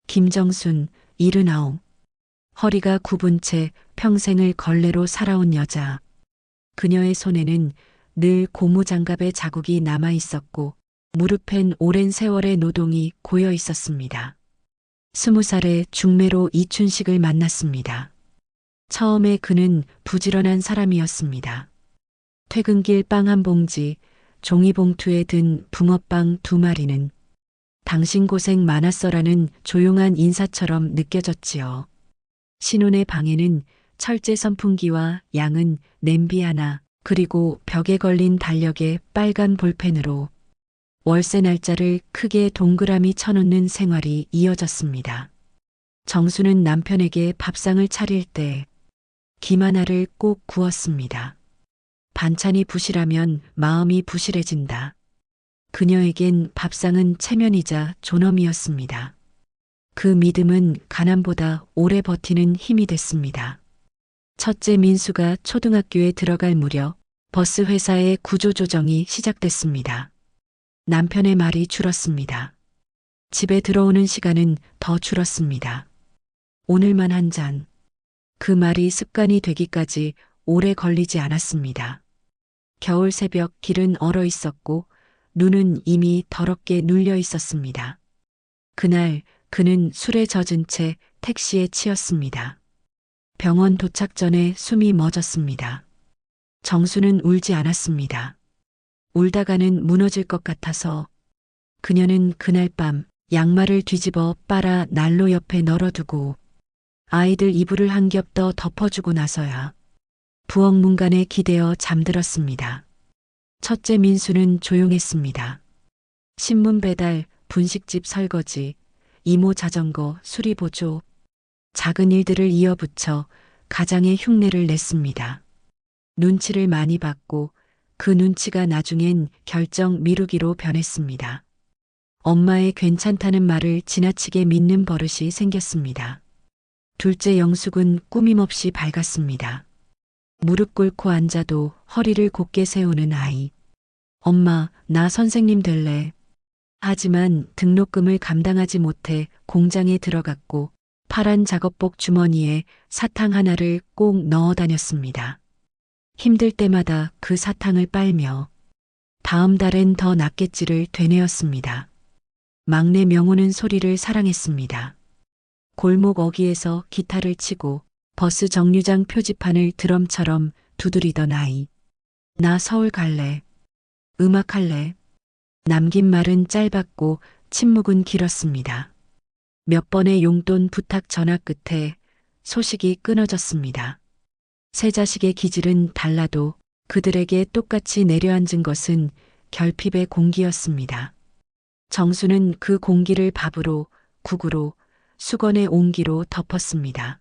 김정순, 79. 허리가 굽은 채 평생을 걸레로 살아온 여자. 그녀의 손에는 늘 고무장갑의 자국이 남아 있었고 무릎엔 오랜 세월의 노동이 고여 있었습니다. 20살에 중매로 이춘식을 만났습니다. 처음에 그는 부지런한 사람이었습니다. 퇴근길 빵 한 봉지, 종이봉투에 든 붕어빵 2마리는 당신 고생 많았어라는 조용한 인사처럼 느껴졌지요. 신혼의 방에는 철제 선풍기와 양은 냄비 하나, 그리고 벽에 걸린 달력에 빨간 볼펜으로 월세 날짜를 크게 동그라미 쳐놓는 생활이 이어졌습니다. 정수는 남편에게 밥상을 차릴 때 김 하나를 꼭 구웠습니다. 반찬이 부실하면 마음이 부실해진다. 그녀에겐 밥상은 체면이자 존엄이었습니다. 그 믿음은 가난보다 오래 버티는 힘이 됐습니다. 첫째 민수가 초등학교에 들어갈 무렵 버스 회사의 구조조정이 시작됐습니다. 남편의 말이 줄었습니다. 집에 들어오는 시간은 더 줄었습니다. 오늘만 한 잔. 그 말이 습관이 되기까지 오래 걸리지 않았습니다. 겨울 새벽 길은 얼어 있었고 눈은 이미 더럽게 눌려 있었습니다. 그날 그는 술에 젖은 채 택시에 치였습니다. 병원 도착 전에 숨이 멎었습니다. 정수는 울지 않았습니다. 울다가는 무너질 것 같아서 그녀는 그날 밤 양말을 뒤집어 빨아 난로 옆에 널어두고 아이들 이불을 한 겹 더 덮어주고 나서야 부엌 문간에 기대어 잠들었습니다. 첫째 민수는 조용했습니다. 신문 배달, 분식집 설거지, 이모 자전거, 수리보조, 작은 일들을 이어붙여 가장의 흉내를 냈습니다. 눈치를 많이 받고 그 눈치가 나중엔 결정 미루기로 변했습니다. 엄마의 괜찮다는 말을 지나치게 믿는 버릇이 생겼습니다. 둘째 영숙은 꾸밈없이 밝았습니다. 무릎 꿇고 앉아도 허리를 곧게 세우는 아이. 엄마, 나 선생님 될래. 하지만 등록금을 감당하지 못해 공장에 들어갔고 파란 작업복 주머니에 사탕 하나를 꼭 넣어 다녔습니다. 힘들 때마다 그 사탕을 빨며 다음 달엔 더 낫겠지를 되뇌었습니다. 막내 명호는 소리를 사랑했습니다. 골목 어귀에서 기타를 치고 버스 정류장 표지판을 드럼처럼 두드리던 아이. 나 서울 갈래. 음악할래. 남긴 말은 짧았고 침묵은 길었습니다. 몇 번의 용돈 부탁 전화 끝에 소식이 끊어졌습니다. 세 자식의 기질은 달라도 그들에게 똑같이 내려앉은 것은 결핍의 공기였습니다. 정수는 그 공기를 밥으로, 국으로, 수건의 온기로 덮었습니다.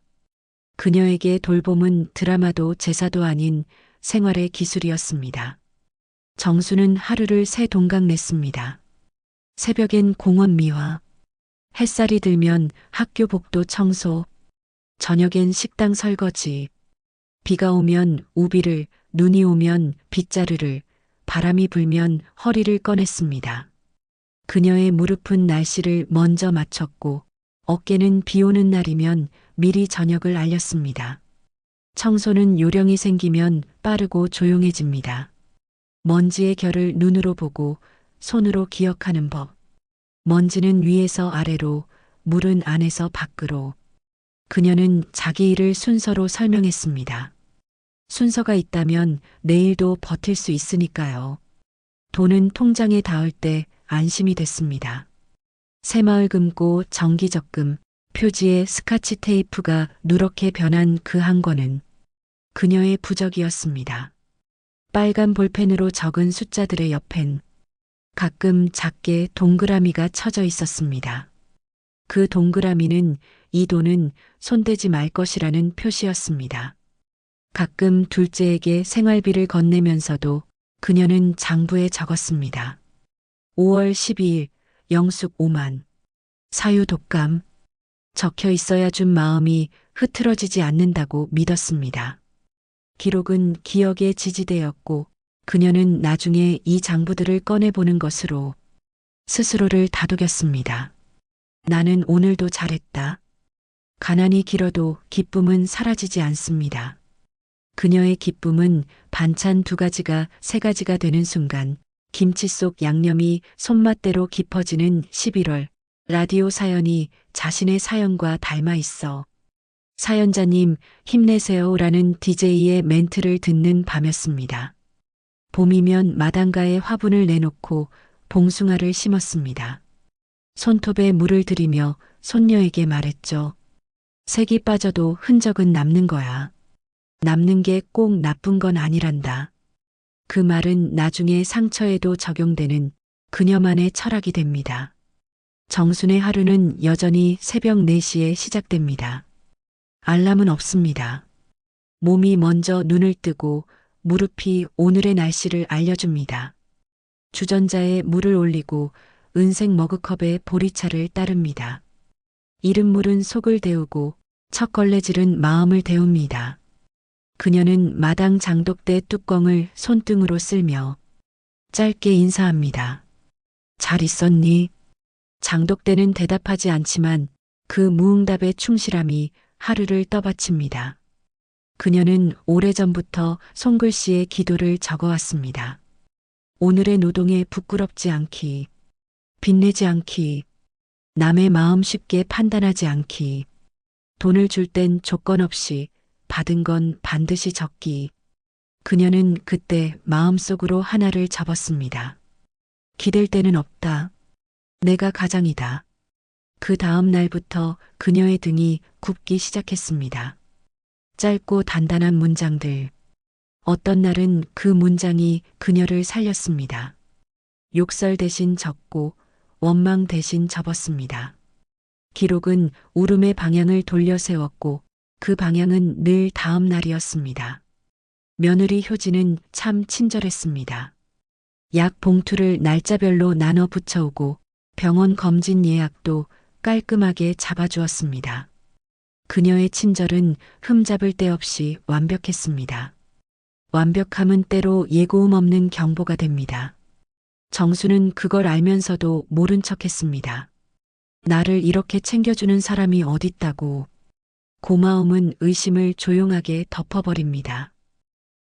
그녀에게 돌봄은 드라마도 제사도 아닌 생활의 기술이었습니다. 정수는 하루를 새 동강 냈습니다. 새벽엔 공원 미화, 햇살이 들면 학교 복도 청소, 저녁엔 식당 설거지, 비가 오면 우비를, 눈이 오면 빗자루를, 바람이 불면 허리를 꺼냈습니다. 그녀의 무릎은 날씨를 먼저 맞췄고 어깨는 비 오는 날이면 미리 저녁을 알렸습니다. 청소는 요령이 생기면 빠르고 조용해집니다. 먼지의 결을 눈으로 보고 손으로 기억하는 법. 먼지는 위에서 아래로, 물은 안에서 밖으로. 그녀는 자기 일을 순서로 설명했습니다. 순서가 있다면 내일도 버틸 수 있으니까요. 돈은 통장에 닿을 때 안심이 됐습니다. 새마을 금고 정기적금, 표지에 스카치 테이프가 누렇게 변한 그 한 권은 그녀의 부적이었습니다. 빨간 볼펜으로 적은 숫자들의 옆엔 가끔 작게 동그라미가 쳐져 있었습니다. 그 동그라미는 이 돈은 손대지 말 것이라는 표시였습니다. 가끔 둘째에게 생활비를 건네면서도 그녀는 장부에 적었습니다. 5월 12일 영숙 5만. 사유 독감. 적혀 있어야 준 마음이 흐트러지지 않는다고 믿었습니다. 기록은 기억의 지지대였고 그녀는 나중에 이 장부들을 꺼내보는 것으로 스스로를 다독였습니다. 나는 오늘도 잘했다. 가난이 길어도 기쁨은 사라지지 않습니다. 그녀의 기쁨은 반찬 2가지가 3가지가 되는 순간 김치 속 양념이 손맛대로 깊어지는 11월 라디오 사연이 자신의 사연과 닮아 있어. 사연자님 힘내세요라는 DJ의 멘트를 듣는 밤이었습니다. 봄이면 마당가에 화분을 내놓고 봉숭아를 심었습니다. 손톱에 물을 들이며 손녀에게 말했죠. 색이 빠져도 흔적은 남는 거야. 남는 게 꼭 나쁜 건 아니란다. 그 말은 나중에 상처에도 적용되는 그녀만의 철학이 됩니다. 정순의 하루는 여전히 새벽 4시에 시작됩니다. 알람은 없습니다. 몸이 먼저 눈을 뜨고 무릎이 오늘의 날씨를 알려줍니다. 주전자에 물을 올리고 은색 머그컵에 보리차를 따릅니다. 이른 물은 속을 데우고 첫 걸레질은 마음을 데웁니다. 그녀는 마당 장독대 뚜껑을 손등으로 쓸며 짧게 인사합니다. 잘 있었니? 장독대는 대답하지 않지만 그 무응답의 충실함이 하루를 떠받칩니다. 그녀는 오래전부터 손글씨에 기도를 적어왔습니다. 오늘의 노동에 부끄럽지 않기, 빛내지 않기, 남의 마음 쉽게 판단하지 않기, 돈을 줄 땐 조건 없이 받은 건 반드시 적기. 그녀는 그때 마음속으로 하나를 접었습니다. 기댈 데는 없다. 내가 가장이다. 그 다음 날부터 그녀의 등이 굽기 시작했습니다. 짧고 단단한 문장들. 어떤 날은 그 문장이 그녀를 살렸습니다. 욕설 대신 적고 원망 대신 접었습니다. 기록은 울음의 방향을 돌려 세웠고 그 방향은 늘 다음 날이었습니다. 며느리 효진은 참 친절했습니다. 약 봉투를 날짜별로 나눠 붙여오고 병원 검진 예약도 깔끔하게 잡아주었습니다. 그녀의 친절은 흠잡을 데 없이 완벽했습니다. 완벽함은 때로 예고음 없는 경보가 됩니다. 정수는 그걸 알면서도 모른 척했습니다. 나를 이렇게 챙겨주는 사람이 어딨다고. 고마움은 의심을 조용하게 덮어버립니다.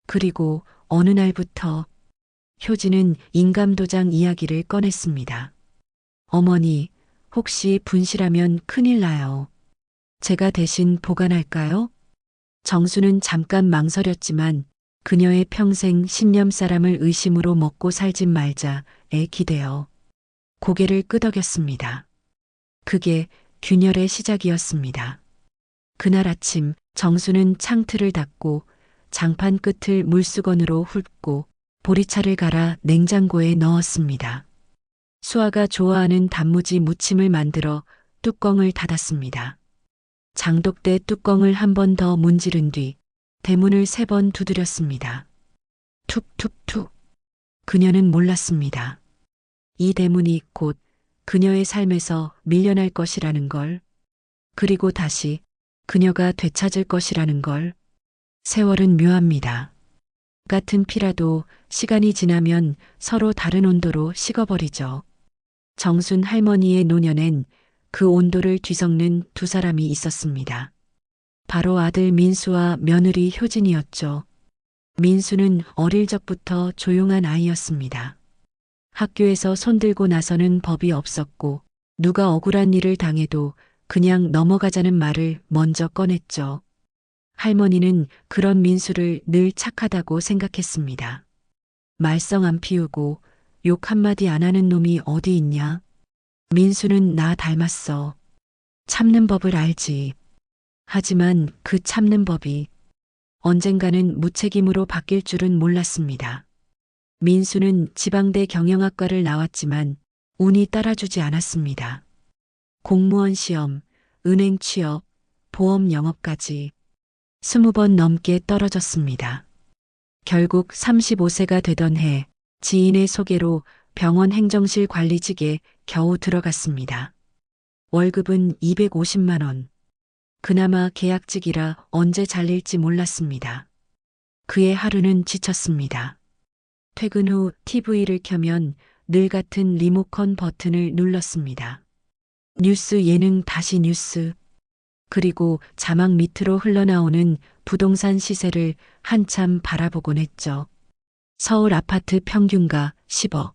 그리고 어느 날부터 효진은 인감도장 이야기를 꺼냈습니다. 어머니, 혹시 분실하면 큰일 나요. 제가 대신 보관할까요? 정수는 잠깐 망설였지만 그녀의 평생 신념 사람을 의심으로 먹고 살진 말자에 기대어 고개를 끄덕였습니다. 그게 균열의 시작이었습니다. 그날 아침 정수는 창틀을 닫고 장판 끝을 물수건으로 훑고 보리차를 갈아 냉장고에 넣었습니다. 수아가 좋아하는 단무지 무침을 만들어 뚜껑을 닫았습니다. 장독대 뚜껑을 한 번 더 문지른 뒤 대문을 3번 두드렸습니다. 툭툭툭. 그녀는 몰랐습니다. 이 대문이 곧 그녀의 삶에서 밀려날 것이라는 걸, 그리고 다시 그녀가 되찾을 것이라는 걸. 세월은 묘합니다. 같은 피라도 시간이 지나면 서로 다른 온도로 식어버리죠. 정순 할머니의 노년엔 그 온도를 뒤섞는 2사람이 있었습니다. 바로 아들 민수와 며느리 효진이었죠. 민수는 어릴 적부터 조용한 아이였습니다. 학교에서 손들고 나서는 법이 없었고 누가 억울한 일을 당해도 그냥 넘어가자는 말을 먼저 꺼냈죠. 할머니는 그런 민수를 늘 착하다고 생각했습니다. 말썽 안 피우고 욕 한마디 안 하는 놈이 어디 있냐? 민수는 나 닮았어. 참는 법을 알지. 하지만 그 참는 법이 언젠가는 무책임으로 바뀔 줄은 몰랐습니다. 민수는 지방대 경영학과를 나왔지만 운이 따라주지 않았습니다. 공무원 시험, 은행 취업, 보험 영업까지 20번 넘게 떨어졌습니다. 결국 35세가 되던 해 지인의 소개로 병원 행정실 관리직에 겨우 들어갔습니다. 월급은 250만 원. 그나마 계약직이라 언제 잘릴지 몰랐습니다. 그의 하루는 지쳤습니다. 퇴근 후 TV를 켜면 늘 같은 리모컨 버튼을 눌렀습니다. 뉴스 예능 다시 뉴스. 그리고 자막 밑으로 흘러나오는 부동산 시세를 한참 바라보곤 했죠. 서울 아파트 평균가 10억.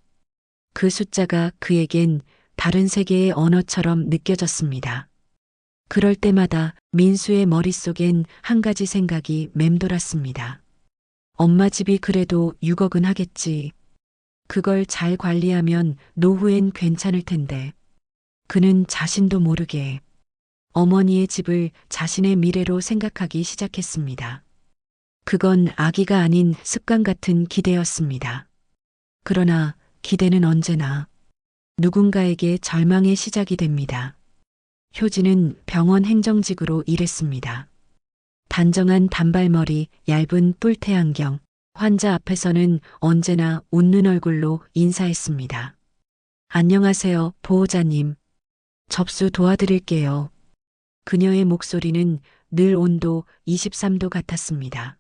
그 숫자가 그에겐 다른 세계의 언어처럼 느껴졌습니다. 그럴 때마다 민수의 머릿속엔 한 가지 생각이 맴돌았습니다. 엄마 집이 그래도 6억은 하겠지. 그걸 잘 관리하면 노후엔 괜찮을 텐데. 그는 자신도 모르게 어머니의 집을 자신의 미래로 생각하기 시작했습니다. 그건 악의가 아닌 습관 같은 기대였습니다. 그러나 기대는 언제나 누군가에게 절망의 시작이 됩니다. 효진은 병원 행정직으로 일했습니다. 단정한 단발머리, 얇은 뿔테 안경, 환자 앞에서는 언제나 웃는 얼굴로 인사했습니다. 안녕하세요, 보호자님. 접수 도와드릴게요. 그녀의 목소리는 늘 온도 23도 같았습니다.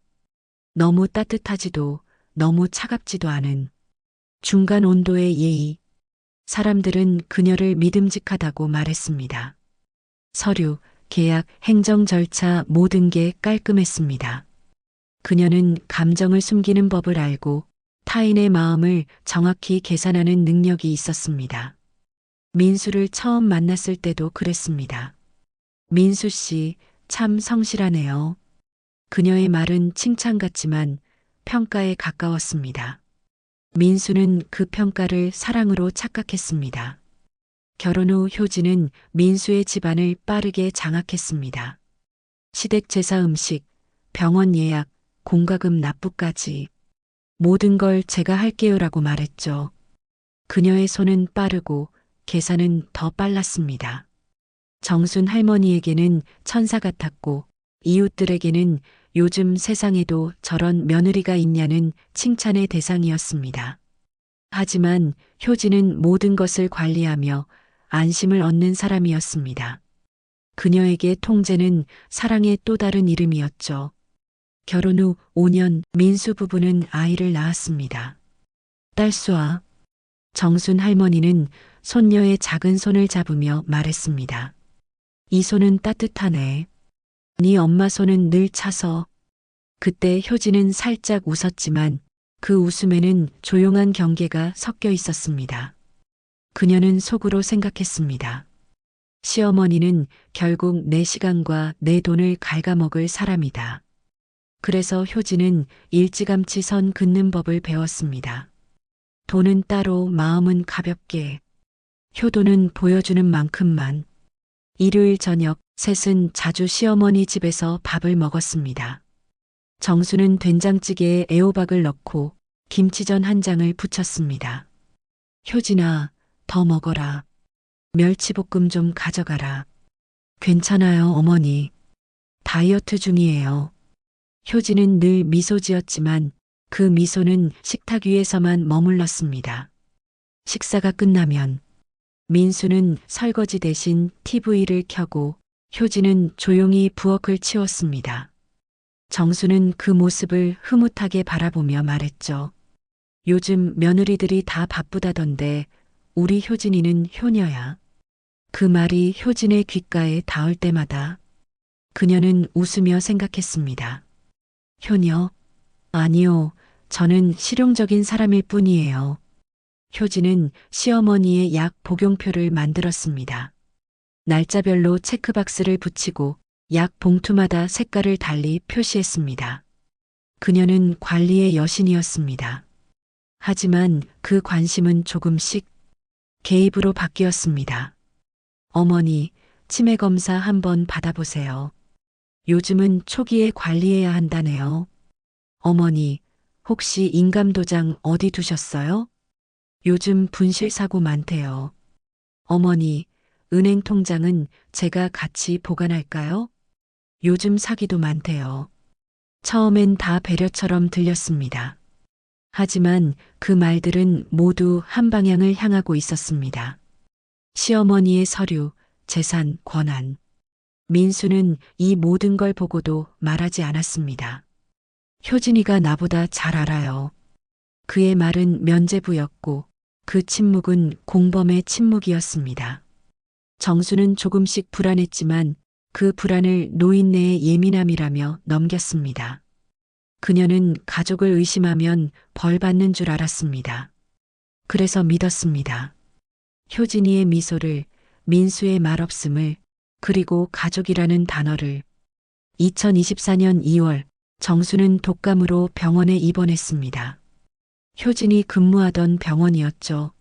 너무 따뜻하지도 너무 차갑지도 않은 중간 온도의 예의. 사람들은 그녀를 믿음직하다고 말했습니다. 서류, 계약, 행정 절차 모든 게 깔끔했습니다. 그녀는 감정을 숨기는 법을 알고 타인의 마음을 정확히 계산하는 능력이 있었습니다. 민수를 처음 만났을 때도 그랬습니다. 민수 씨, 참 성실하네요. 그녀의 말은 칭찬 같지만 평가에 가까웠습니다. 민수는 그 평가를 사랑으로 착각했습니다. 결혼 후 효진은 민수의 집안을 빠르게 장악했습니다. 시댁 제사 음식, 병원 예약, 공과금 납부까지 모든 걸 제가 할게요라고 말했죠. 그녀의 손은 빠르고 계산은 더 빨랐습니다. 정순 할머니에게는 천사 같았고 이웃들에게는 요즘 세상에도 저런 며느리가 있냐는 칭찬의 대상이었습니다. 하지만 효진은 모든 것을 관리하며 안심을 얻는 사람이었습니다. 그녀에게 통제는 사랑의 또 다른 이름이었죠. 결혼 후 5년 민수 부부는 아이를 낳았습니다. 딸수아. 정순 할머니는 손녀의 작은 손을 잡으며 말했습니다. 이 손은 따뜻하네. 네 엄마 손은 늘 차서. 그때 효진은 살짝 웃었지만 그 웃음에는 조용한 경계가 섞여 있었습니다. 그녀는 속으로 생각했습니다. 시어머니는 결국 내 시간과 내 돈을 갉아먹을 사람이다. 그래서 효진은 일찌감치 선 긋는 법을 배웠습니다. 돈은 따로, 마음은 가볍게. 효도는 보여주는 만큼만. 일요일 저녁 셋은 자주 시어머니 집에서 밥을 먹었습니다. 정수는 된장찌개에 애호박을 넣고 김치전 한 장을 부쳤습니다. 효진아, 더 먹어라. 멸치볶음 좀 가져가라. 괜찮아요, 어머니. 다이어트 중이에요. 효진은 늘 미소 지었지만 그 미소는 식탁 위에서만 머물렀습니다. 식사가 끝나면 민수는 설거지 대신 TV를 켜고 효진은 조용히 부엌을 치웠습니다. 정수는 그 모습을 흐뭇하게 바라보며 말했죠. 요즘 며느리들이 다 바쁘다던데 우리 효진이는 효녀야. 그 말이 효진의 귓가에 닿을 때마다 그녀는 웃으며 생각했습니다. 효녀? 아니요, 저는 실용적인 사람일 뿐이에요. 효진은 시어머니의 약 복용표를 만들었습니다. 날짜별로 체크박스를 붙이고 약 봉투마다 색깔을 달리 표시했습니다. 그녀는 관리의 여신이었습니다. 하지만 그 관심은 조금씩 개입으로 바뀌었습니다. 어머니, 치매 검사 한번 받아보세요. 요즘은 초기에 관리해야 한다네요. 어머니, 혹시 인감도장 어디 두셨어요? 요즘 분실 사고 많대요. 어머니, 은행 통장은 제가 같이 보관할까요? 요즘 사기도 많대요. 처음엔 다 배려처럼 들렸습니다. 하지만 그 말들은 모두 한 방향을 향하고 있었습니다. 시어머니의 서류, 재산, 권한. 민수는 이 모든 걸 보고도 말하지 않았습니다. 효진이가 나보다 잘 알아요. 그의 말은 면죄부였고 그 침묵은 공범의 침묵이었습니다. 정수는 조금씩 불안했지만 그 불안을 노인네의 예민함이라며 넘겼습니다. 그녀는 가족을 의심하면 벌 받는 줄 알았습니다. 그래서 믿었습니다. 효진이의 미소를, 민수의 말없음을, 그리고 가족이라는 단어를. 2024년 2월 정수는 독감으로 병원에 입원했습니다. 효진이 근무하던 병원이었죠.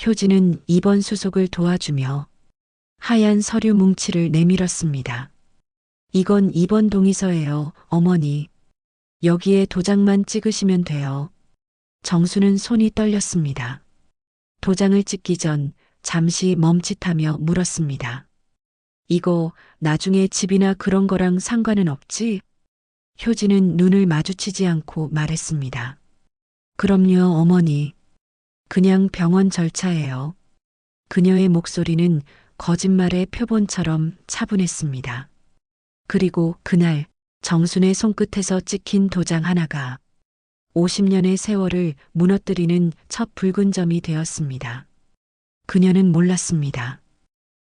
효진은 입원 수속을 도와주며 하얀 서류 뭉치를 내밀었습니다. 이건 입원 동의서예요, 어머니. 여기에 도장만 찍으시면 돼요. 정수는 손이 떨렸습니다. 도장을 찍기 전 잠시 멈칫하며 물었습니다. 이거 나중에 집이나 그런 거랑 상관은 없지? 효진은 눈을 마주치지 않고 말했습니다. 그럼요, 어머니. 그냥 병원 절차예요. 그녀의 목소리는 거짓말의 표본처럼 차분했습니다. 그리고 그날 정순의 손끝에서 찍힌 도장 하나가 50년의 세월을 무너뜨리는 첫 붉은 점이 되었습니다. 그녀는 몰랐습니다.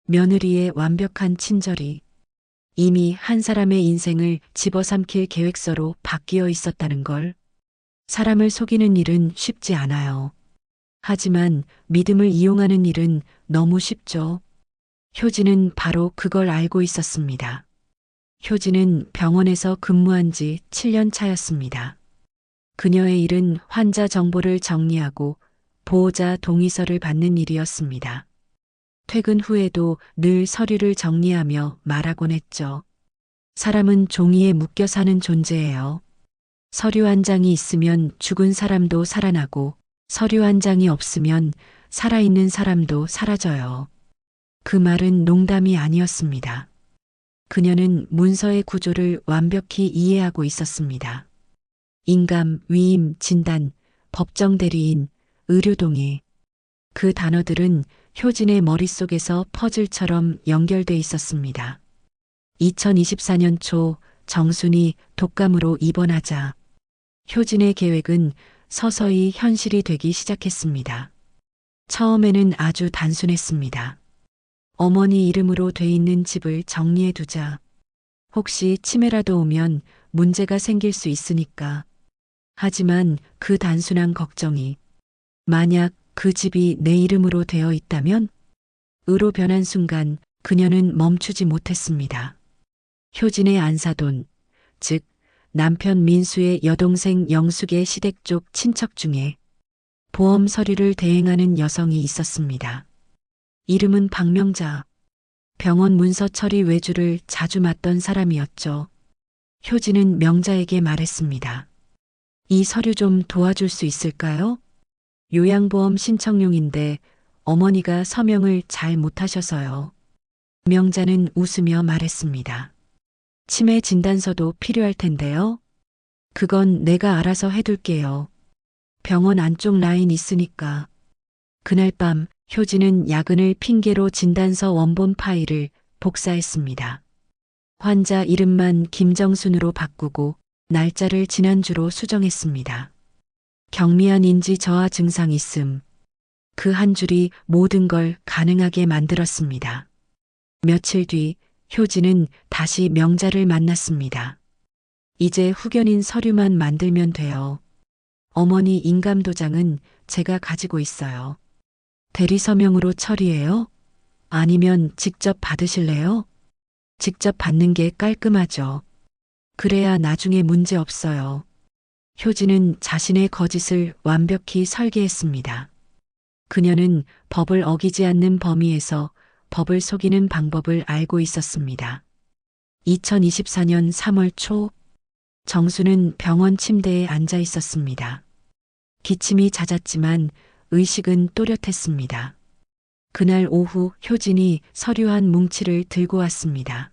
며느리의 완벽한 친절이 이미 한 사람의 인생을 집어삼킬 계획서로 바뀌어 있었다는 걸. 사람을 속이는 일은 쉽지 않아요. 하지만 믿음을 이용하는 일은 너무 쉽죠. 효진은 바로 그걸 알고 있었습니다. 효진은 병원에서 근무한 지 7년 차였습니다. 그녀의 일은 환자 정보를 정리하고 보호자 동의서를 받는 일이었습니다. 퇴근 후에도 늘 서류를 정리하며 말하곤 했죠. 사람은 종이에 묶여 사는 존재예요. 서류 한 장이 있으면 죽은 사람도 살아나고 서류 한 장이 없으면 살아있는 사람도 사라져요. 그 말은 농담이 아니었습니다. 그녀는 문서의 구조를 완벽히 이해하고 있었습니다. 인감, 위임, 진단, 법정 대리인, 의료동의. 그 단어들은 효진의 머릿속에서 퍼즐처럼 연결돼 있었습니다. 2024년 초 정순이 독감으로 입원하자 효진의 계획은 서서히 현실이 되기 시작했습니다. 처음에는 아주 단순했습니다. 어머니 이름으로 돼 있는 집을 정리해 두자. 혹시 치매라도 오면 문제가 생길 수 있으니까. 하지만 그 단순한 걱정이 만약 그 집이 내 이름으로 되어 있다면? 으로 변한 순간 그녀는 멈추지 못했습니다. 효진의 안사돈, 즉 남편 민수의 여동생 영숙의 시댁 쪽 친척 중에 보험 서류를 대행하는 여성이 있었습니다. 이름은 박명자. 병원 문서 처리 외주를 자주 맡던 사람이었죠. 효진은 명자에게 말했습니다. 이 서류 좀 도와줄 수 있을까요? 요양보험 신청용인데 어머니가 서명을 잘 못하셔서요. 명자는 웃으며 말했습니다. 치매 진단서도 필요할 텐데요. 그건 내가 알아서 해둘게요. 병원 안쪽 라인 있으니까. 그날 밤 효진은 야근을 핑계로 진단서 원본 파일을 복사했습니다. 환자 이름만 김정순으로 바꾸고 날짜를 지난주로 수정했습니다. 경미한 인지 저하 증상 있음. 그 한 줄이 모든 걸 가능하게 만들었습니다. 며칠 뒤 효진은 다시 명자를 만났습니다. 이제 후견인 서류만 만들면 돼요. 어머니 인감도장은 제가 가지고 있어요. 대리 서명으로 처리해요? 아니면 직접 받으실래요? 직접 받는 게 깔끔하죠. 그래야 나중에 문제 없어요. 효진은 자신의 거짓을 완벽히 설계했습니다. 그녀는 법을 어기지 않는 범위에서 법을 속이는 방법을 알고 있었습니다. 2024년 3월 초 정수는 병원 침대에 앉아 있었습니다. 기침이 잦았지만 의식은 또렷했습니다. 그날 오후 효진이 서류 한 뭉치를 들고 왔습니다.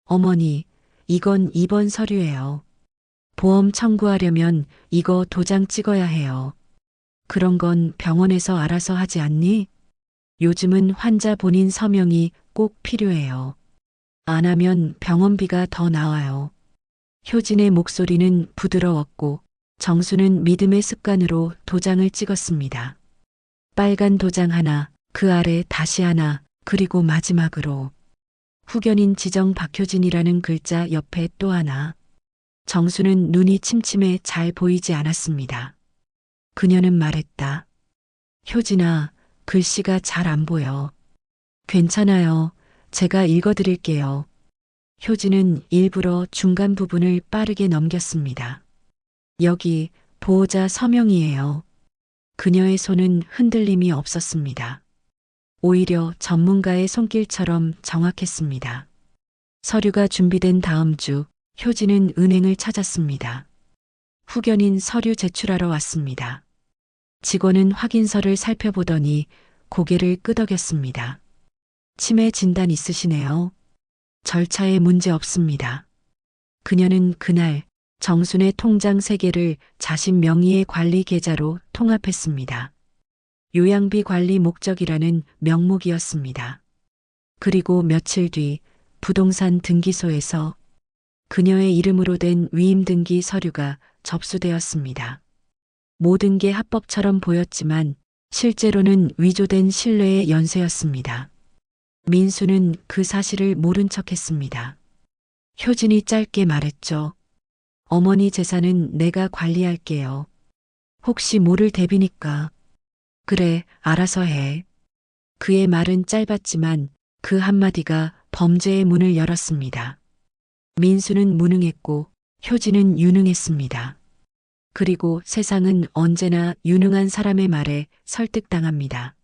어머니, 이건 입원 서류예요. 보험 청구하려면 이거 도장 찍어야 해요. 그런 건 병원에서 알아서 하지 않니? 요즘은 환자 본인 서명이 꼭 필요해요. 안 하면 병원비가 더 나와요. 효진의 목소리는 부드러웠고 정수는 믿음의 습관으로 도장을 찍었습니다. 빨간 도장 하나, 그 아래 다시 하나, 그리고 마지막으로 후견인 지정 박효진이라는 글자 옆에 또 하나. 정수는 눈이 침침해 잘 보이지 않았습니다. 그녀는 말했다. 효진아, 글씨가 잘 안 보여. 괜찮아요. 제가 읽어드릴게요. 효진은 일부러 중간 부분을 빠르게 넘겼습니다. 여기 보호자 서명이에요. 그녀의 손은 흔들림이 없었습니다. 오히려 전문가의 손길처럼 정확했습니다. 서류가 준비된 다음 주, 효진은 은행을 찾았습니다. 후견인 서류 제출하러 왔습니다. 직원은 확인서를 살펴보더니 고개를 끄덕였습니다. 치매 진단 있으시네요. 절차에 문제 없습니다. 그녀는 그날 정순의 통장 3개를 자신 명의의 관리 계좌로 통합했습니다. 요양비 관리 목적이라는 명목이었습니다. 그리고 며칠 뒤 부동산 등기소에서 그녀의 이름으로 된 위임 등기 서류가 접수되었습니다. 모든 게 합법처럼 보였지만 실제로는 위조된 신뢰의 연쇄였습니다. 민수는 그 사실을 모른 척했습니다. 효진이 짧게 말했죠. 어머니 재산은 내가 관리할게요. 혹시 모를 대비니까. 그래, 알아서 해. 그의 말은 짧았지만 그 한마디가 범죄의 문을 열었습니다. 민수는 무능했고 효진은 유능했습니다. 그리고 세상은 언제나 유능한 사람의 말에 설득당합니다.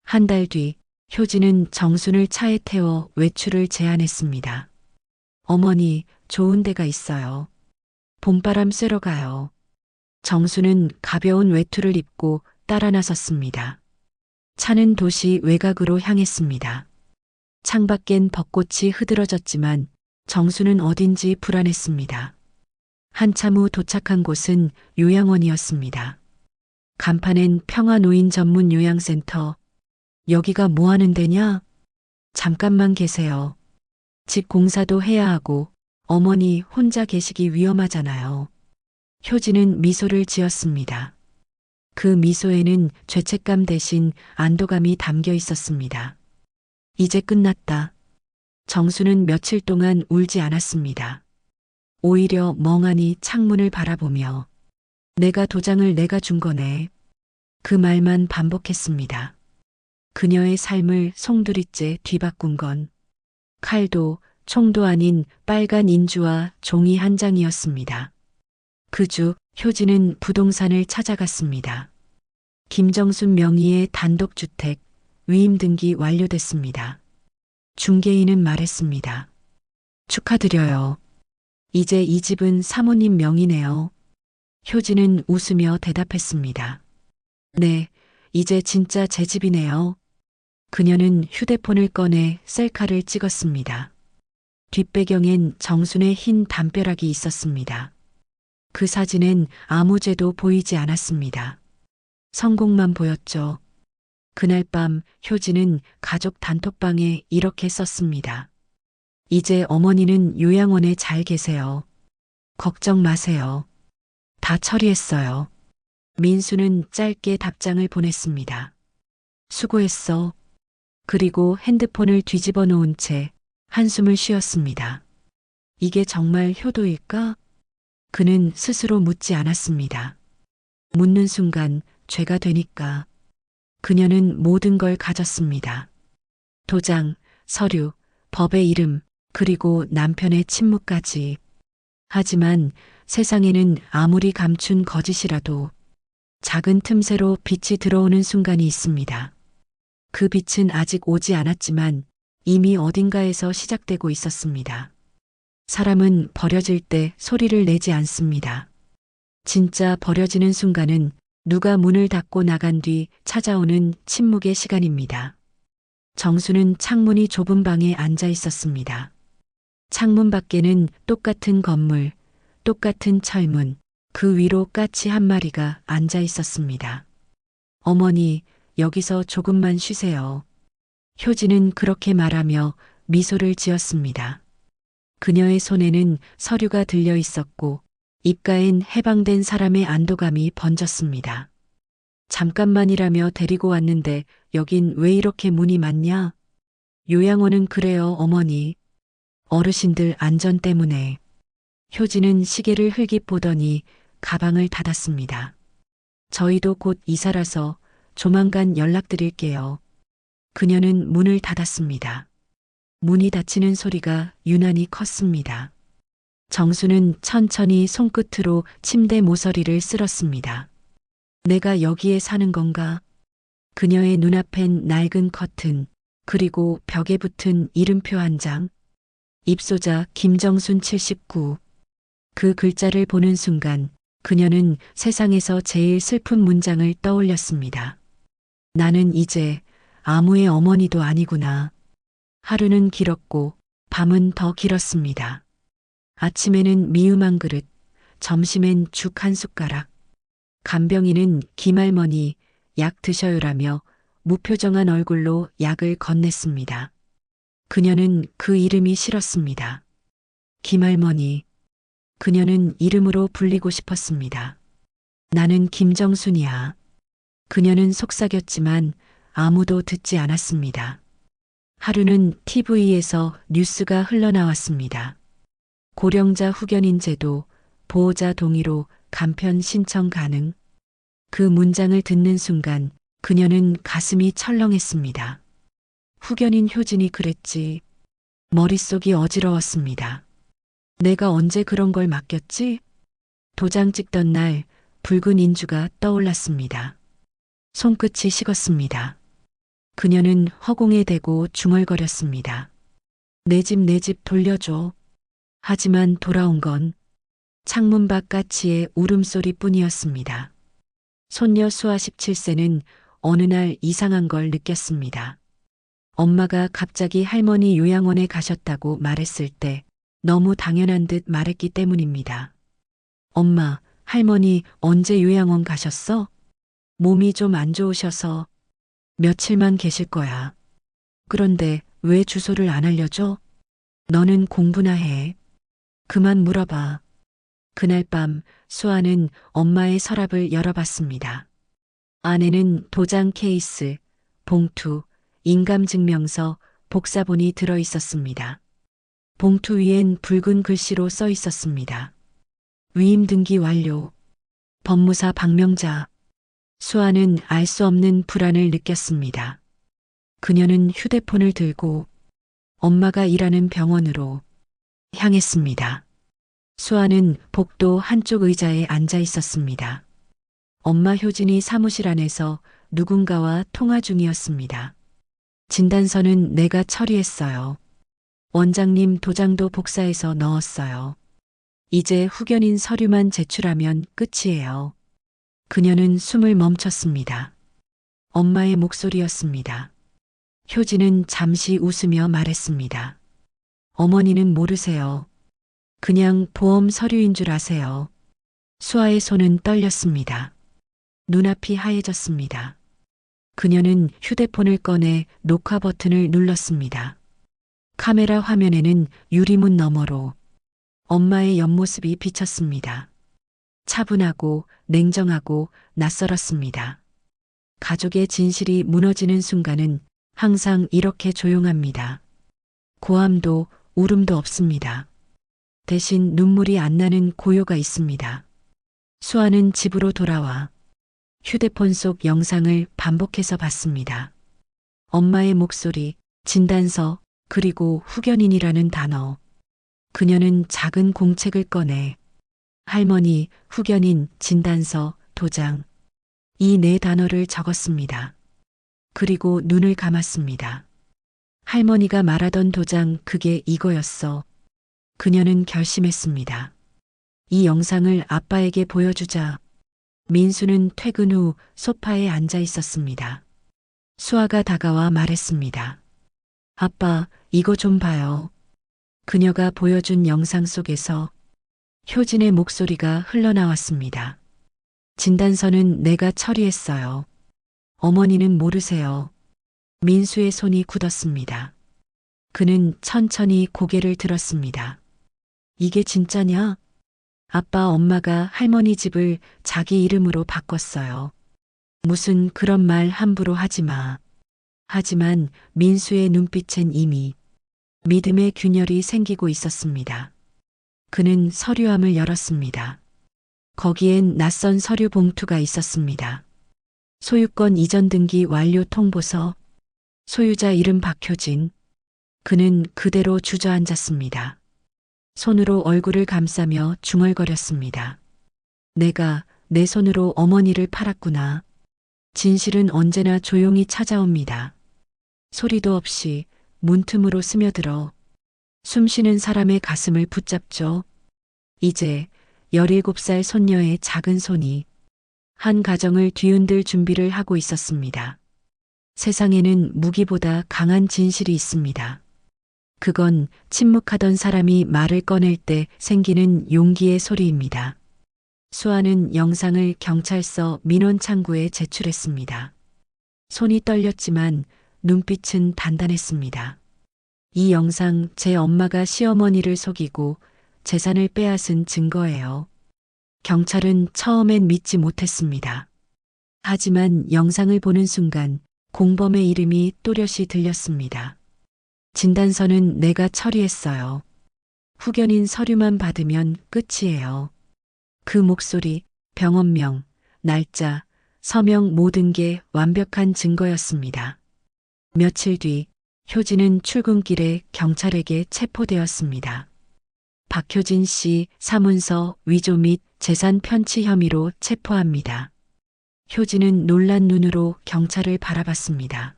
한 달 뒤 효진은 정순을 차에 태워 외출을 제안했습니다. 어머니, 좋은 데가 있어요. 봄바람 쐬러 가요. 정순은 가벼운 외투를 입고 따라 나섰습니다. 차는 도시 외곽으로 향했습니다. 창밖엔 벚꽃이 흐드러졌지만 정수는 어딘지 불안했습니다. 한참 후 도착한 곳은 요양원이었습니다. 간판엔 평화노인 전문 요양센터. 여기가 뭐 하는 데냐? 잠깐만 계세요. 집 공사도 해야 하고 어머니 혼자 계시기 위험하잖아요. 효진은 미소를 지었습니다. 그 미소에는 죄책감 대신 안도감이 담겨 있었습니다. 이제 끝났다. 정수는 며칠 동안 울지 않았습니다. 오히려 멍하니 창문을 바라보며 내가 도장을 내가 준 거네. 그 말만 반복했습니다. 그녀의 삶을 송두리째 뒤바꾼 건 칼도 총도 아닌 빨간 인주와 종이 한 장이었습니다. 그 주 효진은 부동산을 찾아갔습니다. 김정순 명의의 단독주택, 위임 등기 완료됐습니다. 중개인은 말했습니다. 축하드려요. 이제 이 집은 사모님 명의네요. 효진은 웃으며 대답했습니다. 네, 이제 진짜 제 집이네요. 그녀는 휴대폰을 꺼내 셀카를 찍었습니다. 뒷배경엔 정순의 흰 담벼락이 있었습니다. 그 사진엔 아무 죄도 보이지 않았습니다. 성공만 보였죠. 그날 밤 효진은 가족 단톡방에 이렇게 썼습니다. 이제 어머니는 요양원에 잘 계세요. 걱정 마세요. 다 처리했어요. 민수는 짧게 답장을 보냈습니다. 수고했어. 그리고 핸드폰을 뒤집어 놓은 채 한숨을 쉬었습니다. 이게 정말 효도일까? 그는 스스로 묻지 않았습니다. 묻는 순간 죄가 되니까. 그녀는 모든 걸 가졌습니다. 도장, 서류, 법의 이름, 그리고 남편의 침묵까지. 하지만 세상에는 아무리 감춘 거짓이라도 작은 틈새로 빛이 들어오는 순간이 있습니다. 그 빛은 아직 오지 않았지만 이미 어딘가에서 시작되고 있었습니다. 사람은 버려질 때 소리를 내지 않습니다. 진짜 버려지는 순간은 누가 문을 닫고 나간 뒤 찾아오는 침묵의 시간입니다. 정수는 창문이 좁은 방에 앉아 있었습니다. 창문 밖에는 똑같은 건물, 똑같은 철문, 그 위로 까치 한 마리가 앉아 있었습니다. 어머니, 여기서 조금만 쉬세요. 효진은 그렇게 말하며 미소를 지었습니다. 그녀의 손에는 서류가 들려 있었고 입가엔 해방된 사람의 안도감이 번졌습니다. 잠깐만이라며 데리고 왔는데 여긴 왜 이렇게 문이 많냐? 요양원은 그래요, 어머니. 어르신들 안전 때문에. 효진은 시계를 흘깃 보더니 가방을 닫았습니다. 저희도 곧 이사라서 조만간 연락드릴게요. 그녀는 문을 닫았습니다. 문이 닫히는 소리가 유난히 컸습니다. 정수는 천천히 손끝으로 침대 모서리를 쓸었습니다. 내가 여기에 사는 건가? 그녀의 눈앞엔 낡은 커튼, 그리고 벽에 붙은 이름표 한 장. 입소자 김정순 79. 그 글자를 보는 순간 그녀는 세상에서 제일 슬픈 문장을 떠올렸습니다. 나는 이제 아무의 어머니도 아니구나. 하루는 길었고 밤은 더 길었습니다. 아침에는 미음 한 그릇, 점심엔 죽 한 숟가락. 간병인은 김할머니 약 드셔요라며 무표정한 얼굴로 약을 건넸습니다. 그녀는 그 이름이 싫었습니다. 김할머니. 그녀는 이름으로 불리고 싶었습니다. 나는 김정순이야. 그녀는 속삭였지만 아무도 듣지 않았습니다. 하루는 TV에서 뉴스가 흘러나왔습니다. 고령자 후견인 제도, 보호자 동의로 간편 신청 가능. 그 문장을 듣는 순간 그녀는 가슴이 철렁했습니다. 후견인 효진이 그랬지. 머릿속이 어지러웠습니다. 내가 언제 그런 걸 맡겼지? 도장 찍던 날 붉은 인주가 떠올랐습니다. 손끝이 식었습니다. 그녀는 허공에 대고 중얼거렸습니다. 내 집 돌려줘. 하지만 돌아온 건 창문 밖 까치의 울음소리뿐이었습니다. 손녀 수아 17세는 어느 날 이상한 걸 느꼈습니다. 엄마가 갑자기 할머니 요양원에 가셨다고 말했을 때 너무 당연한 듯 말했기 때문입니다. 엄마, 할머니 언제 요양원 가셨어? 몸이 좀 안 좋으셔서 며칠만 계실 거야. 그런데 왜 주소를 안 알려줘? 너는 공부나 해. 그만 물어봐. 그날 밤 수아는 엄마의 서랍을 열어봤습니다. 안에는 도장 케이스, 봉투, 인감증명서, 복사본이 들어 있었습니다. 봉투 위엔 붉은 글씨로 써 있었습니다. 위임 등기 완료. 법무사 박명자. 수아는 알 수 없는 불안을 느꼈습니다. 그녀는 휴대폰을 들고 엄마가 일하는 병원으로 향했습니다. 수아는 복도 한쪽 의자에 앉아 있었습니다. 엄마 효진이 사무실 안에서 누군가와 통화 중이었습니다. 진단서는 내가 처리했어요. 원장님 도장도 복사해서 넣었어요. 이제 후견인 서류만 제출하면 끝이에요. 그녀는 숨을 멈췄습니다. 엄마의 목소리였습니다. 효진은 잠시 웃으며 말했습니다. 어머니는 모르세요. 그냥 보험 서류인 줄 아세요. 수아의 손은 떨렸습니다. 눈앞이 하얘졌습니다. 그녀는 휴대폰을 꺼내 녹화 버튼을 눌렀습니다. 카메라 화면에는 유리문 너머로 엄마의 옆모습이 비쳤습니다. 차분하고 냉정하고 낯설었습니다. 가족의 진실이 무너지는 순간은 항상 이렇게 조용합니다. 고함도 울음도 없습니다. 대신 눈물이 안 나는 고요가 있습니다. 수아는 집으로 돌아와 휴대폰 속 영상을 반복해서 봤습니다. 엄마의 목소리, 진단서, 그리고 후견인이라는 단어. 그녀는 작은 공책을 꺼내 할머니, 후견인, 진단서, 도장. 이 네 단어를 적었습니다. 그리고 눈을 감았습니다. 할머니가 말하던 도장 그게 이거였어. 그녀는 결심했습니다. 이 영상을 아빠에게 보여주자. 민수는 퇴근 후 소파에 앉아 있었습니다. 수아가 다가와 말했습니다. 아빠, 이거 좀 봐요. 그녀가 보여준 영상 속에서 효진의 목소리가 흘러나왔습니다. 진단서는 내가 처리했어요. 어머니는 모르세요. 민수의 손이 굳었습니다. 그는 천천히 고개를 들었습니다. 이게 진짜냐? 아빠 엄마가 할머니 집을 자기 이름으로 바꿨어요. 무슨 그런 말 함부로 하지 마. 하지만 민수의 눈빛엔 이미 믿음의 균열이 생기고 있었습니다. 그는 서류함을 열었습니다. 거기엔 낯선 서류 봉투가 있었습니다. 소유권 이전 등기 완료 통보서, 소유자 이름 박효진. 그는 그대로 주저앉았습니다. 손으로 얼굴을 감싸며 중얼거렸습니다. 내가 내 손으로 어머니를 팔았구나. 진실은 언제나 조용히 찾아옵니다. 소리도 없이 문틈으로 스며들어 숨쉬는 사람의 가슴을 붙잡죠. 이제 17살 손녀의 작은 손이 한 가정을 뒤흔들 준비를 하고 있었습니다. 세상에는 무기보다 강한 진실이 있습니다. 그건 침묵하던 사람이 말을 꺼낼 때 생기는 용기의 소리입니다. 수아는 영상을 경찰서 민원 창구에 제출했습니다. 손이 떨렸지만 눈빛은 단단했습니다. 이 영상 제 엄마가 시어머니를 속이고 재산을 빼앗은 증거예요. 경찰은 처음엔 믿지 못했습니다. 하지만 영상을 보는 순간 공범의 이름이 또렷이 들렸습니다. 진단서는 내가 처리했어요. 후견인 서류만 받으면 끝이에요. 그 목소리, 병원명, 날짜, 서명 모든 게 완벽한 증거였습니다. 며칠 뒤 효진은 출근길에 경찰에게 체포되었습니다. 박효진 씨 사문서 위조 및 재산 편취 혐의로 체포합니다. 효진은 놀란 눈으로 경찰을 바라봤습니다.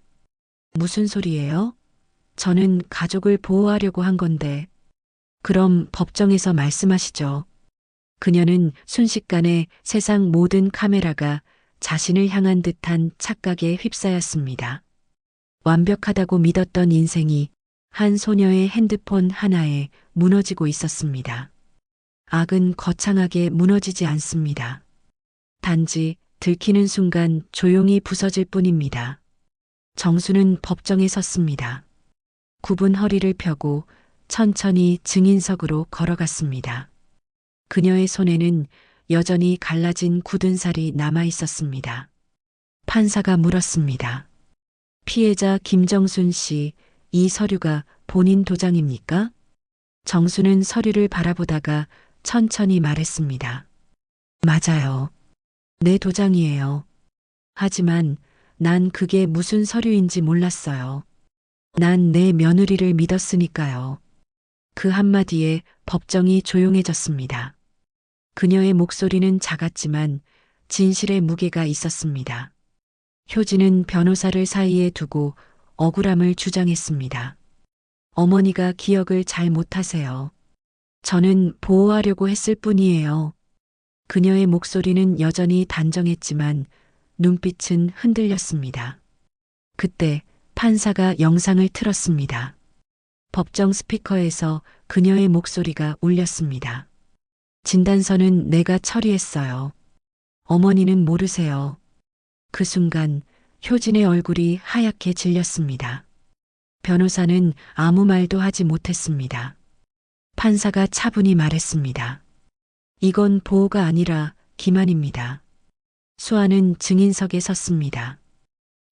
무슨 소리예요? 저는 가족을 보호하려고 한 건데. 그럼 법정에서 말씀하시죠. 그녀는 순식간에 세상 모든 카메라가 자신을 향한 듯한 착각에 휩싸였습니다. 완벽하다고 믿었던 인생이 한 소녀의 핸드폰 하나에 무너지고 있었습니다. 악은 거창하게 무너지지 않습니다. 단지 들키는 순간 조용히 부서질 뿐입니다. 정수는 법정에 섰습니다. 굽은 허리를 펴고 천천히 증인석으로 걸어갔습니다. 그녀의 손에는 여전히 갈라진 굳은 살이 남아 있었습니다. 판사가 물었습니다. 피해자 김정순 씨, 이 서류가 본인 도장입니까? 정수는 서류를 바라보다가 천천히 말했습니다. 맞아요. 내 도장이에요. 하지만 난 그게 무슨 서류인지 몰랐어요. 난 내 며느리를 믿었으니까요. 그 한마디에 법정이 조용해졌습니다. 그녀의 목소리는 작았지만 진실의 무게가 있었습니다. 효진은 변호사를 사이에 두고 억울함을 주장했습니다. 어머니가 기억을 잘 못하세요. 저는 보호하려고 했을 뿐이에요. 그녀의 목소리는 여전히 단정했지만 눈빛은 흔들렸습니다. 그때 판사가 영상을 틀었습니다. 법정 스피커에서 그녀의 목소리가 울렸습니다. 진단서는 내가 처리했어요. 어머니는 모르세요. 그 순간 효진의 얼굴이 하얗게 질렸습니다. 변호사는 아무 말도 하지 못했습니다. 판사가 차분히 말했습니다. 이건 보호가 아니라 기만입니다. 수아는 증인석에 섰습니다.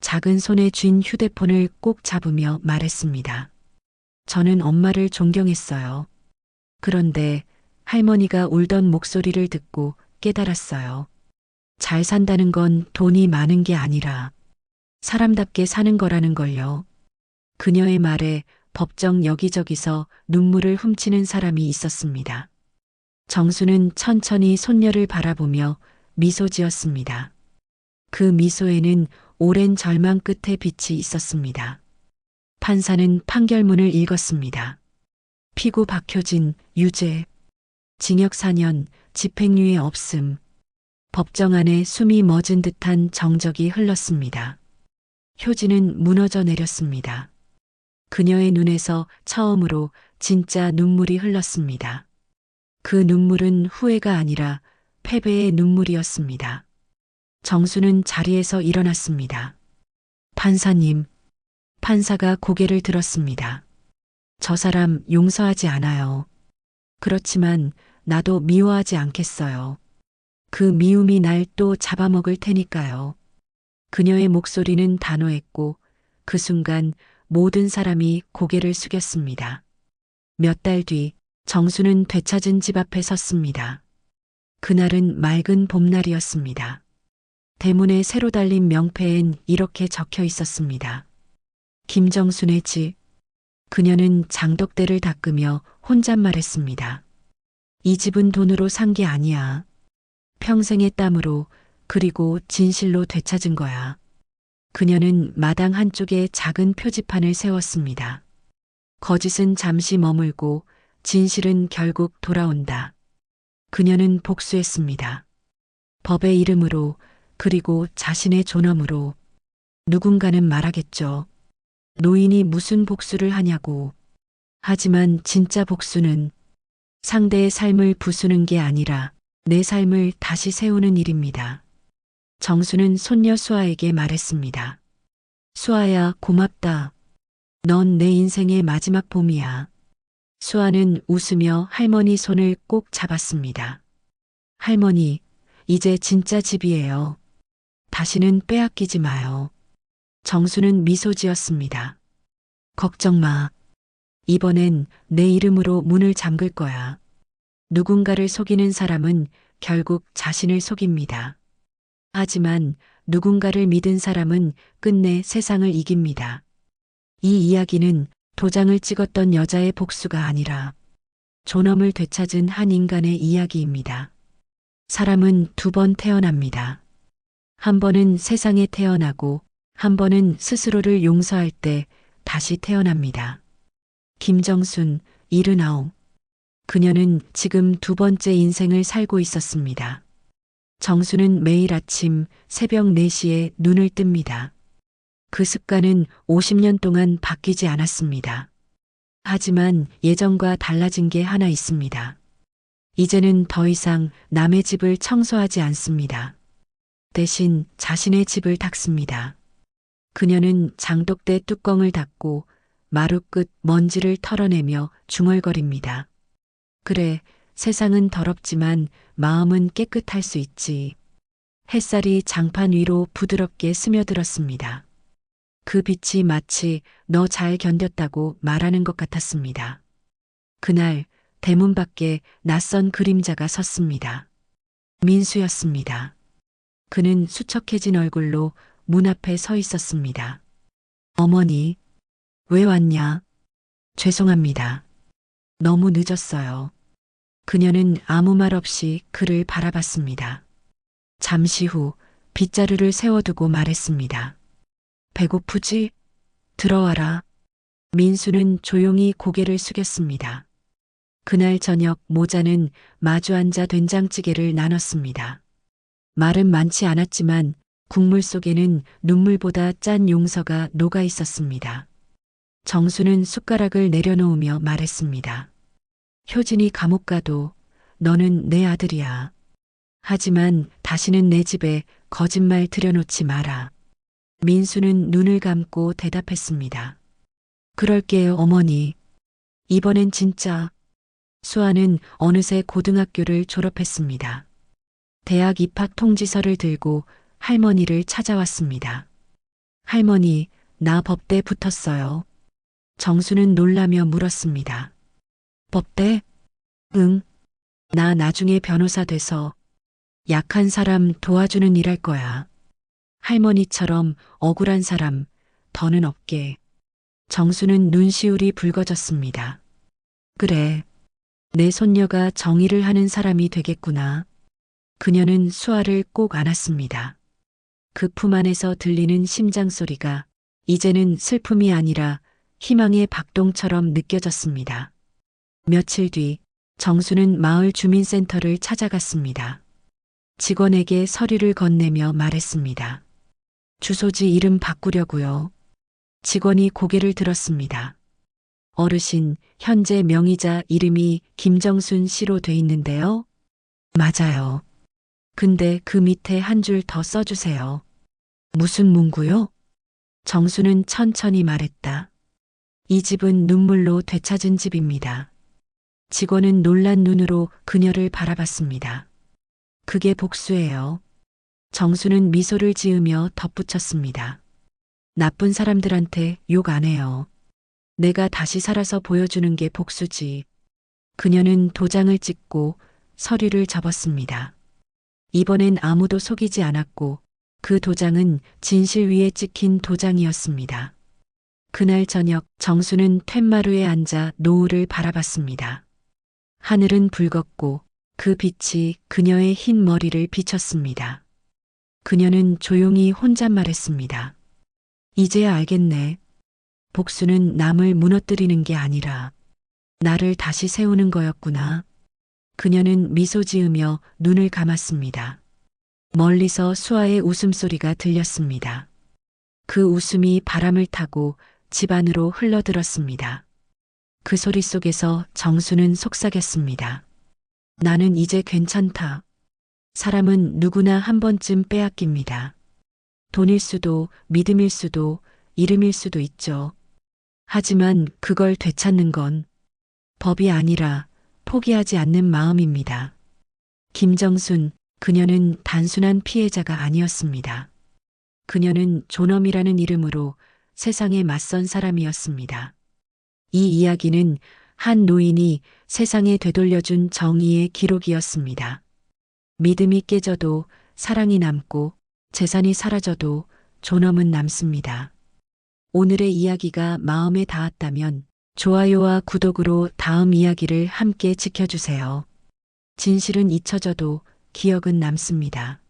작은 손에 쥔 휴대폰을 꼭 잡으며 말했습니다. 저는 엄마를 존경했어요. 그런데 할머니가 울던 목소리를 듣고 깨달았어요. 잘 산다는 건 돈이 많은 게 아니라 사람답게 사는 거라는 걸요. 그녀의 말에 법정 여기저기서 눈물을 훔치는 사람이 있었습니다. 정수는 천천히 손녀를 바라보며 미소 지었습니다. 그 미소에는 오랜 절망 끝에 빛이 있었습니다. 판사는 판결문을 읽었습니다. 피고 박효진, 유죄. 징역 4년, 집행유예 없음. 법정 안에 숨이 멎은 듯한 정적이 흘렀습니다. 효진은 무너져 내렸습니다. 그녀의 눈에서 처음으로 진짜 눈물이 흘렀습니다. 그 눈물은 후회가 아니라 패배의 눈물이었습니다. 정수는 자리에서 일어났습니다. 판사님, 판사가 고개를 들었습니다. 저 사람 용서하지 않아요. 그렇지만 나도 미워하지 않겠어요. 그 미움이 날 또 잡아먹을 테니까요. 그녀의 목소리는 단호했고 그 순간 모든 사람이 고개를 숙였습니다. 몇 달 뒤 정수는 되찾은 집 앞에 섰습니다. 그날은 맑은 봄날이었습니다. 대문에 새로 달린 명패엔 이렇게 적혀 있었습니다. 김정순의 집. 그녀는 장독대를 닦으며 혼잣말했습니다. 이 집은 돈으로 산 게 아니야. 평생의 땀으로 그리고 진실로 되찾은 거야. 그녀는 마당 한쪽에 작은 표지판을 세웠습니다. 거짓은 잠시 머물고 진실은 결국 돌아온다. 그녀는 복수했습니다. 법의 이름으로 그리고 자신의 존엄으로. 누군가는 말하겠죠. 노인이 무슨 복수를 하냐고. 하지만 진짜 복수는 상대의 삶을 부수는 게 아니라 내 삶을 다시 세우는 일입니다. 정수는 손녀 수아에게 말했습니다. 수아야, 고맙다. 넌 내 인생의 마지막 봄이야. 수아는 웃으며 할머니 손을 꼭 잡았습니다. 할머니, 이제 진짜 집이에요. 다시는 빼앗기지 마요. 정수는 미소 지었습니다. 걱정 마. 이번엔 내 이름으로 문을 잠글 거야. 누군가를 속이는 사람은 결국 자신을 속입니다. 하지만 누군가를 믿은 사람은 끝내 세상을 이깁니다. 이 이야기는 도장을 찍었던 여자의 복수가 아니라 존엄을 되찾은 한 인간의 이야기입니다. 사람은 두 번 태어납니다. 한 번은 세상에 태어나고 한 번은 스스로를 용서할 때 다시 태어납니다. 김정순, 79. 그녀는 지금 두 번째 인생을 살고 있었습니다. 정수는 매일 아침 새벽 4시에 눈을 뜹니다. 그 습관은 50년 동안 바뀌지 않았습니다. 하지만 예전과 달라진 게 하나 있습니다. 이제는 더 이상 남의 집을 청소하지 않습니다. 대신 자신의 집을 닦습니다. 그녀는 장독대 뚜껑을 닫고 마루 끝 먼지를 털어내며 중얼거립니다. 그래, 세상은 더럽지만 마음은 깨끗할 수 있지. 햇살이 장판 위로 부드럽게 스며들었습니다. 그 빛이 마치 너 잘 견뎠다고 말하는 것 같았습니다. 그날 대문 밖에 낯선 그림자가 섰습니다. 민수였습니다. 그는 수척해진 얼굴로 문 앞에 서 있었습니다. 어머니, 왜 왔냐? 죄송합니다. 너무 늦었어요. 그녀는 아무 말 없이 그를 바라봤습니다. 잠시 후 빗자루를 세워두고 말했습니다. 배고프지? 들어와라. 민수는 조용히 고개를 숙였습니다. 그날 저녁 모자는 마주 앉아 된장찌개를 나눴습니다. 말은 많지 않았지만 국물 속에는 눈물보다 짠 용서가 녹아 있었습니다. 정수는 숟가락을 내려놓으며 말했습니다. 효진이 감옥 가도 너는 내 아들이야. 하지만 다시는 내 집에 거짓말 들여놓지 마라. 민수는 눈을 감고 대답했습니다. 그럴게요, 어머니. 이번엔 진짜. 수아는 어느새 고등학교를 졸업했습니다. 대학 입학 통지서를 들고 할머니를 찾아왔습니다. 할머니, 나 법대 붙었어요. 정수는 놀라며 물었습니다. 법대? 응. 나 나중에 변호사 돼서 약한 사람 도와주는 일 할 거야. 할머니처럼 억울한 사람 더는 없게. 정수는 눈시울이 붉어졌습니다. 그래. 내 손녀가 정의를 하는 사람이 되겠구나. 그녀는 수아를 꼭 안았습니다. 그 품 안에서 들리는 심장 소리가 이제는 슬픔이 아니라 희망의 박동처럼 느껴졌습니다. 며칠 뒤 정수는 마을 주민센터를 찾아갔습니다. 직원에게 서류를 건네며 말했습니다. 주소지 이름 바꾸려고요. 직원이 고개를 들었습니다. 어르신, 현재 명의자 이름이 김정순 씨로 돼 있는데요. 맞아요. 근데 그 밑에 한 줄 더 써주세요. 무슨 문구요? 정수는 천천히 말했다. 이 집은 눈물로 되찾은 집입니다. 직원은 놀란 눈으로 그녀를 바라봤습니다. 그게 복수예요. 정수는 미소를 지으며 덧붙였습니다. 나쁜 사람들한테 욕 안 해요. 내가 다시 살아서 보여주는 게 복수지. 그녀는 도장을 찍고 서류를 접었습니다. 이번엔 아무도 속이지 않았고 그 도장은 진실 위에 찍힌 도장이었습니다. 그날 저녁 정수는 툇마루에 앉아 노을을 바라봤습니다. 하늘은 붉었고 그 빛이 그녀의 흰 머리를 비쳤습니다. 그녀는 조용히 혼잣말했습니다. 이제야 알겠네. 복수는 남을 무너뜨리는 게 아니라 나를 다시 세우는 거였구나. 그녀는 미소 지으며 눈을 감았습니다. 멀리서 수아의 웃음소리가 들렸습니다. 그 웃음이 바람을 타고 집 안으로 흘러들었습니다. 그 소리 속에서 정수는 속삭였습니다. 나는 이제 괜찮다. 사람은 누구나 한 번쯤 빼앗깁니다. 돈일 수도, 믿음일 수도, 이름일 수도 있죠. 하지만 그걸 되찾는 건 법이 아니라 포기하지 않는 마음입니다. 김정순, 그녀는 단순한 피해자가 아니었습니다. 그녀는 존엄이라는 이름으로 세상에 맞선 사람이었습니다. 이 이야기는 한 노인이 세상에 되돌려준 정의의 기록이었습니다. 믿음이 깨져도 사랑이 남고 재산이 사라져도 존엄은 남습니다. 오늘의 이야기가 마음에 닿았다면 좋아요와 구독으로 다음 이야기를 함께 지켜주세요. 진실은 잊혀져도 기억은 남습니다.